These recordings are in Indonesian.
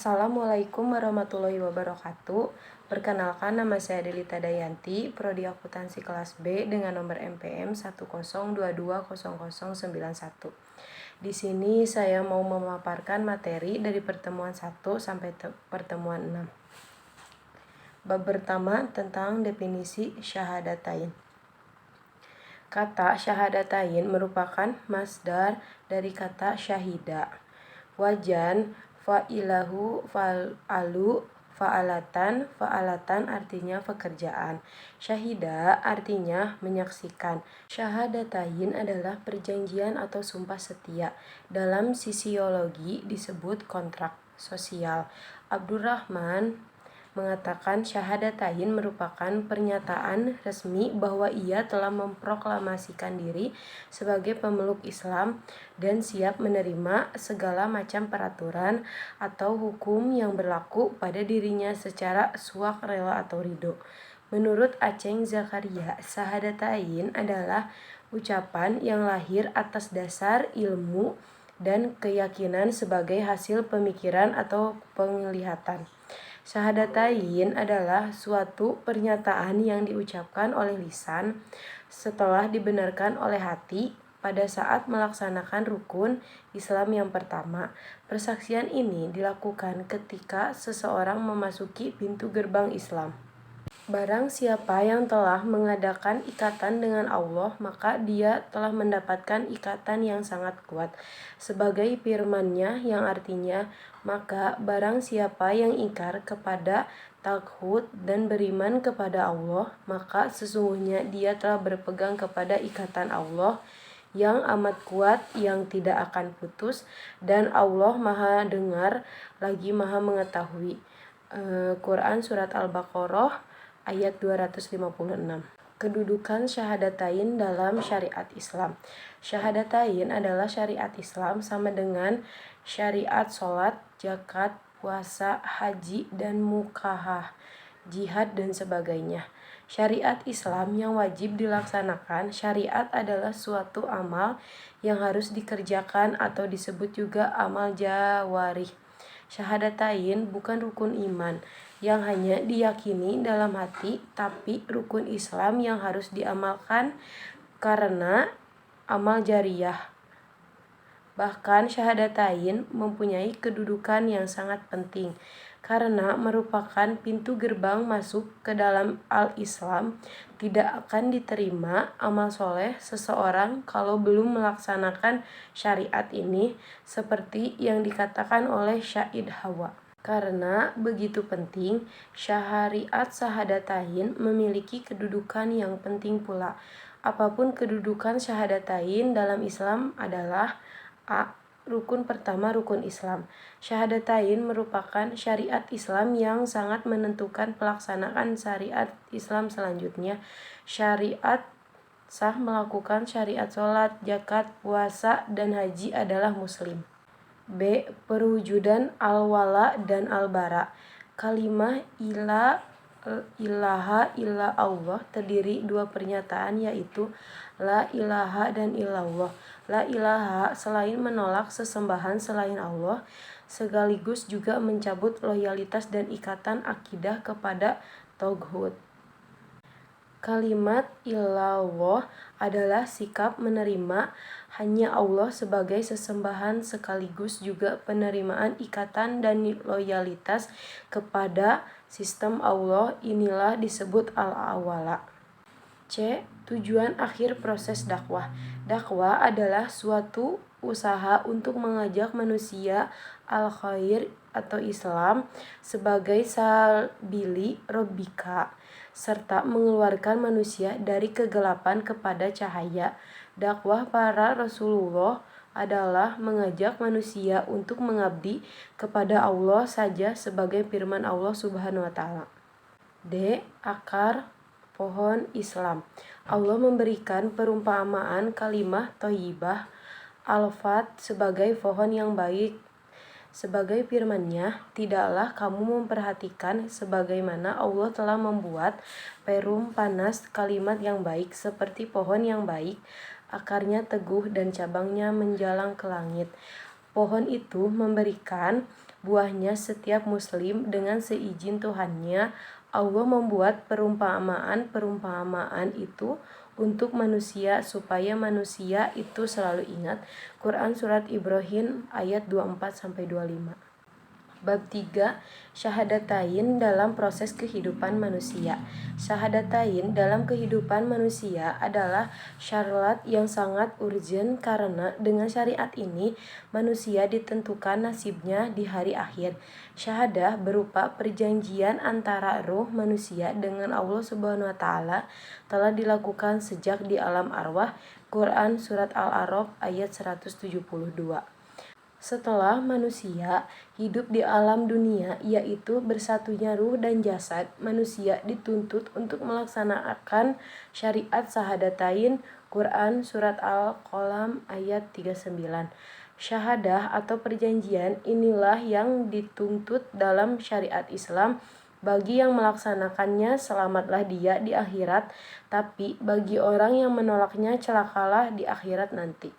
Assalamualaikum warahmatullahi wabarakatuh. Perkenalkan, nama saya Delita Dayanti, Prodi Akuntansi kelas B dengan nomor NPM 102200091. Di sini saya mau memaparkan materi dari pertemuan 1 sampai pertemuan 6. Bab pertama tentang definisi syahadatain. Kata syahadatain merupakan masdar dari kata syahida. Wajan fa'ilahu fa'alu fa'alatan artinya pekerjaan. Syahida artinya menyaksikan. Syahadatain adalah perjanjian atau sumpah setia. Dalam sisiologi disebut kontrak sosial. Abdurrahman mengatakan syahadatain merupakan pernyataan resmi bahwa ia telah memproklamasikan diri sebagai pemeluk Islam dan siap menerima segala macam peraturan atau hukum yang berlaku pada dirinya secara sukarela atau ridho. Menurut Aceng Zakaria, syahadatain adalah ucapan yang lahir atas dasar ilmu dan keyakinan sebagai hasil pemikiran atau penglihatan. Syahadatain adalah suatu pernyataan yang diucapkan oleh lisan setelah dibenarkan oleh hati pada saat melaksanakan rukun Islam yang pertama. Persaksian ini dilakukan ketika seseorang memasuki pintu gerbang Islam. Barang siapa yang telah mengadakan ikatan dengan Allah, maka dia telah mendapatkan ikatan yang sangat kuat. Sebagai firman-Nya yang artinya, maka barang siapa yang ingkar kepada tauhid dan beriman kepada Allah, maka sesungguhnya dia telah berpegang kepada ikatan Allah yang amat kuat yang tidak akan putus, dan Allah Maha Dengar lagi Maha Mengetahui. Quran Surat Al-Baqarah ayat 256. Kedudukan syahadatain dalam syariat Islam. Syahadatain adalah syariat Islam sama dengan syariat sholat, zakat, puasa, haji, dan mukahah, jihad, dan sebagainya. Syariat Islam yang wajib dilaksanakan. Syariat adalah suatu amal yang harus dikerjakan atau disebut juga amal jawarih. Syahadatain bukan rukun iman yang hanya diyakini dalam hati, tapi rukun Islam yang harus diamalkan karena amal jariyah. Bahkan syahadatain mempunyai kedudukan yang sangat penting karena merupakan pintu gerbang masuk ke dalam al-Islam. Tidak akan diterima amal soleh seseorang kalau belum melaksanakan syariat ini, seperti yang dikatakan oleh Syahid Hawa. Karena begitu penting, syariat syahadatain memiliki kedudukan yang penting pula. Apapun kedudukan syahadatain dalam Islam adalah A. Rukun pertama rukun Islam. Syahadatain merupakan syariat Islam yang sangat menentukan pelaksanaan syariat Islam selanjutnya. Syariat sah melakukan syariat sholat, zakat, puasa, dan haji adalah muslim. B. Perwujudan al-wala dan al-bara. Kalimah ilaha illa Allah terdiri dua pernyataan, yaitu la ilaha dan illallah. La ilaha selain menolak sesembahan selain Allah, sekaligus juga mencabut loyalitas dan ikatan akidah kepada tauhid. Kalimat illallah adalah sikap menerima hanya Allah sebagai sesembahan, sekaligus juga penerimaan ikatan dan loyalitas kepada sistem Allah. Inilah disebut al-awala. C. Tujuan akhir proses dakwah. Dakwah adalah suatu usaha untuk mengajak manusia al-khair atau Islam sebagai sabili robbika, serta mengeluarkan manusia dari kegelapan kepada cahaya. Dakwah para Rasulullah adalah mengajak manusia untuk mengabdi kepada Allah saja sebagai firman Allah Subhanahu wa taala. D. Akar pohon Islam. Allah memberikan perumpamaan kalimah thayyibah al-fat sebagai pohon yang baik. Sebagai firman-Nya, tidaklah kamu memperhatikan sebagaimana Allah telah membuat perum panas kalimat yang baik seperti pohon yang baik, akarnya teguh dan cabangnya menjalang ke langit. Pohon itu memberikan buahnya setiap muslim dengan seizin Tuhannya. Allah membuat perumpamaan itu untuk manusia supaya manusia itu selalu ingat. Quran Surat Ibrahim ayat 24-25. Bab 3. Syahadatain dalam proses kehidupan manusia. Syahadatain dalam kehidupan manusia adalah syarat yang sangat urgent karena dengan syariat ini manusia ditentukan nasibnya di hari akhir. Syahadah berupa perjanjian antara ruh manusia dengan Allah Subhanahu wa taala telah dilakukan sejak di alam arwah. Quran Surat Al-A'raf ayat 172. Setelah manusia hidup di alam dunia, yaitu bersatunya ruh dan jasad, manusia dituntut untuk melaksanakan syariat syahadatain. Quran Surat Al-Qalam ayat 39. Syahadah atau perjanjian inilah yang dituntut dalam syariat Islam. Bagi yang melaksanakannya selamatlah dia di akhirat, tapi bagi orang yang menolaknya celakalah di akhirat nanti.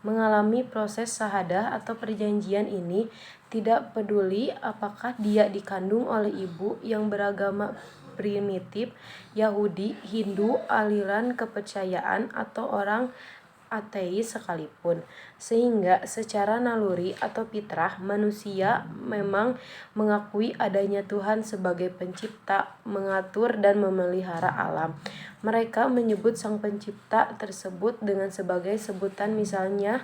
Mengalami proses syahadah atau perjanjian ini tidak peduli apakah dia dikandung oleh ibu yang beragama primitif, Yahudi, Hindu, aliran kepercayaan, atau orang ateis sekalipun, sehingga secara naluri atau fitrah manusia memang mengakui adanya Tuhan sebagai pencipta, mengatur dan memelihara alam. Mereka menyebut sang pencipta tersebut dengan sebagai sebutan, misalnya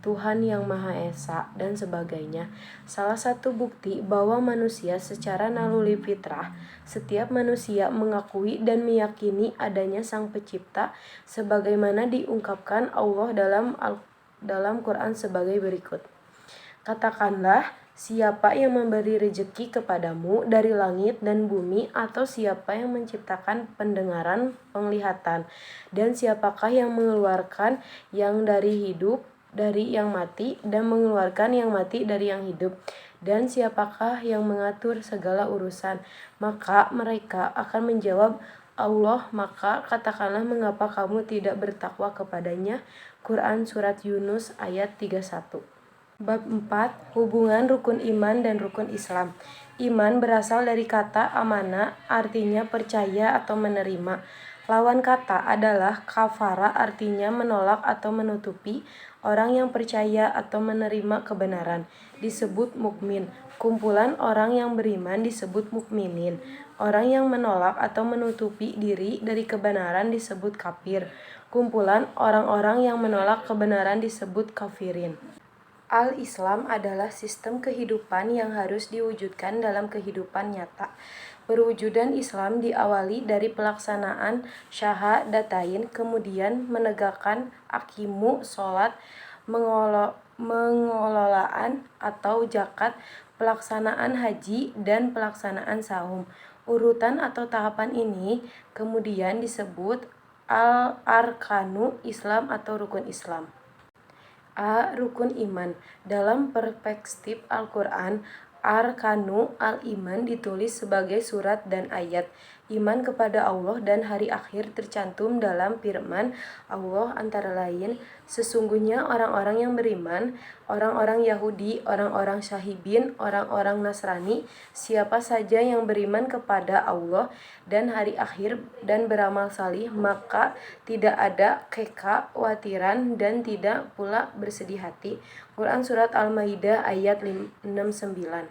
Tuhan yang Maha Esa dan sebagainya. Salah satu bukti bahwa manusia secara naluri fitrah, setiap manusia mengakui dan meyakini adanya Sang Pencipta sebagaimana diungkapkan Allah dalam Quran sebagai berikut. Katakanlah, siapa yang memberi rezeki kepadamu dari langit dan bumi, atau siapa yang menciptakan pendengaran, penglihatan, dan siapakah yang mengeluarkan yang dari hidup dari yang mati dan mengeluarkan yang mati dari yang hidup, dan siapakah yang mengatur segala urusan? Maka mereka akan menjawab, Allah. Maka katakanlah, mengapa kamu tidak bertakwa kepadanya? Quran Surat Yunus ayat 31. Bab 4. Hubungan rukun iman dan rukun Islam. Iman berasal dari kata amana, artinya percaya atau menerima. Lawan kata adalah kafara, artinya menolak atau menutupi. Orang yang percaya atau menerima kebenaran disebut mukmin. Kumpulan orang yang beriman disebut mukminin. Orang yang menolak atau menutupi diri dari kebenaran disebut kafir. Kumpulan orang-orang yang menolak kebenaran disebut kafirin. Al-Islam adalah sistem kehidupan yang harus diwujudkan dalam kehidupan nyata. Perwujudan Islam diawali dari pelaksanaan syahadatain, kemudian menegakkan akimu, sholat, mengelolaan atau zakat, pelaksanaan haji, dan pelaksanaan saum. Urutan atau tahapan ini kemudian disebut al-arkanu Islam atau rukun Islam. A. Rukun iman. Dalam perspektif Al-Quran, Arkanu al-Iman ditulis sebagai surat dan ayat. Iman kepada Allah dan hari akhir tercantum dalam firman Allah antara lain, sesungguhnya orang-orang yang beriman, orang-orang Yahudi, orang-orang Syahibin, orang-orang Nasrani, siapa saja yang beriman kepada Allah dan hari akhir dan beramal salih, maka tidak ada kekhawatiran dan tidak pula bersedih hati. Quran Surat Al-Maidah ayat 69.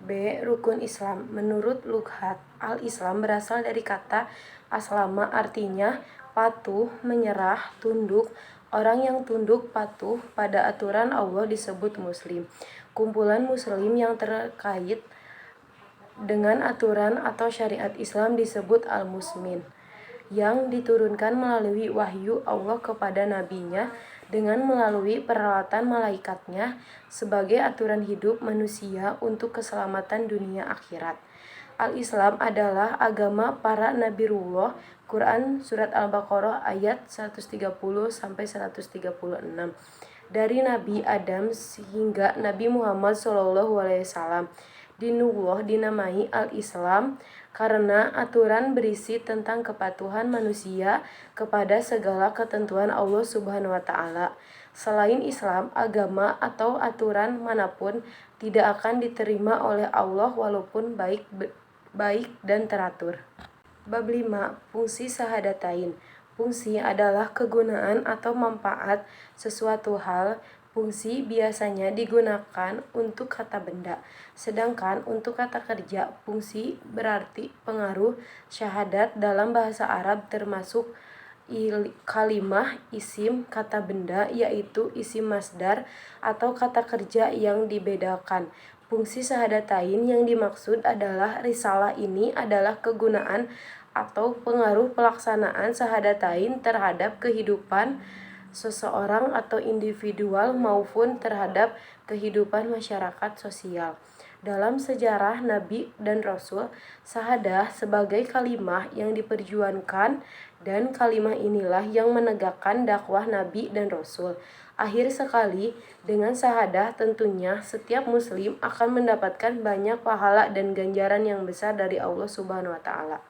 B. Rukun Islam. Menurut lughat, al-Islam berasal dari kata aslama, artinya patuh, menyerah, tunduk. Orang yang tunduk patuh pada aturan Allah disebut muslim. Kumpulan muslim yang terkait dengan aturan atau syariat Islam disebut al-muslimin, yang diturunkan melalui wahyu Allah kepada nabinya dengan melalui peralatan malaikatnya sebagai aturan hidup manusia untuk keselamatan dunia akhirat. Al-Islam adalah agama para nabiullah. Quran Surat Al-Baqarah ayat 130-136. Dari Nabi Adam hingga Nabi Muhammad SAW. Dinullah dinamai al-Islam karena aturan berisi tentang kepatuhan manusia kepada segala ketentuan Allah Subhanahu wa taala. Selain Islam, agama atau aturan manapun tidak akan diterima oleh Allah walaupun baik dan teratur. Bab 5. Fungsi Syahadatain. Fungsi adalah kegunaan atau manfaat sesuatu hal. Fungsi biasanya digunakan untuk kata benda, sedangkan untuk kata kerja, fungsi berarti pengaruh. Syahadat dalam bahasa Arab termasuk kalimah isim kata benda, yaitu isim masdar atau kata kerja yang dibedakan. Fungsi syahadatain yang dimaksud adalah risalah ini adalah kegunaan atau pengaruh pelaksanaan syahadatain terhadap kehidupan seseorang atau individual maupun terhadap kehidupan masyarakat sosial. Dalam sejarah Nabi dan Rasul, syahadah sebagai kalimah yang diperjuangkan dan kalimah inilah yang menegakkan dakwah Nabi dan Rasul. Akhir sekali, dengan syahadah tentunya setiap muslim akan mendapatkan banyak pahala dan ganjaran yang besar dari Allah Subhanahu wa taala.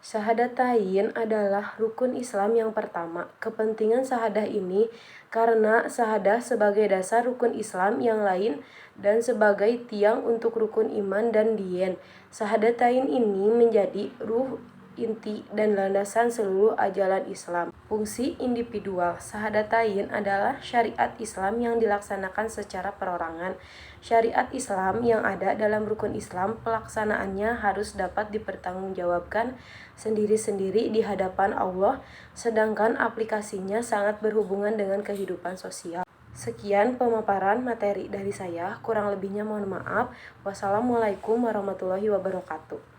Syahadatain adalah rukun Islam yang pertama. Kepentingan syahadah ini karena syahadah sebagai dasar rukun Islam yang lain dan sebagai tiang untuk rukun iman dan dian. Syahadatain ini menjadi ruh inti dan landasan seluruh ajaran Islam. Fungsi individual. Syahadatain adalah syariat Islam yang dilaksanakan secara perorangan. Syariat Islam yang ada dalam rukun Islam, pelaksanaannya harus dapat dipertanggungjawabkan sendiri-sendiri di hadapan Allah, sedangkan aplikasinya sangat berhubungan dengan kehidupan sosial. Sekian pemaparan materi dari saya, kurang lebihnya mohon maaf. Wassalamualaikum warahmatullahi wabarakatuh.